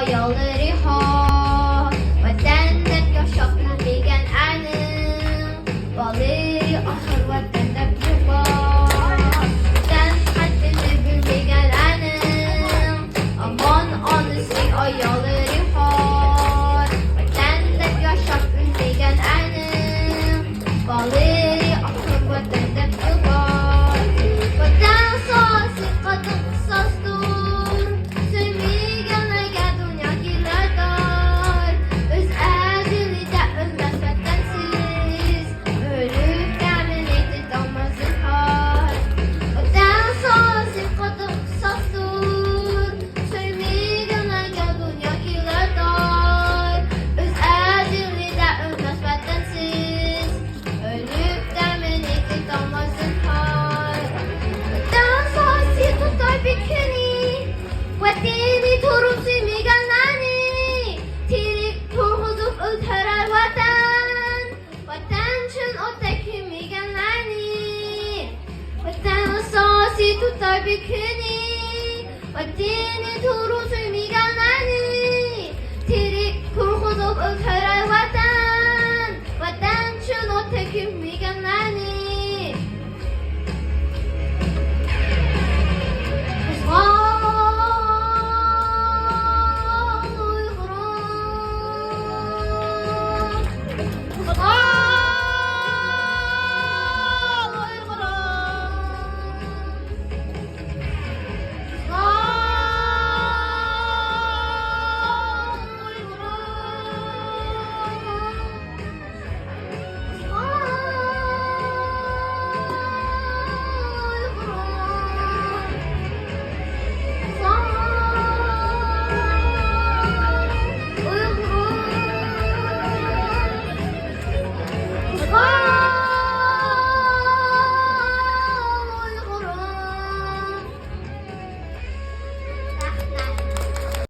ayolları har. Vatanda yaşap bilmeyen anım, baları ahır vatanda bir var. Vatan haddini bilmeyen anım, aman anısı ayolları har. Vatanda yaşap bilmeyen anım, baları ahır vatanda bir var. Vatan sahası kadın kısasdır, sevmeyenlerge dünya girer. Öz adili de ölmez vatansiz, ölüp demin eti damazın har. Vatan sahası kadın kısasdır, sevmeyenlerge dünya girer. Öz adili de ölmez vatansiz, ölüp demin eti damazın har. Vatan sahası tutar bikini, vatani torun sevmeyenlerini, tirik turg'izib o'ldirar vatan. Vatan uchun ota kuymaganlarni. Vatan sahası tutar bikini, vatani torun sevmeyenlerini, tirik turg'izib o'ldirar vatan. Vatan uchun ota kuymaganlarni.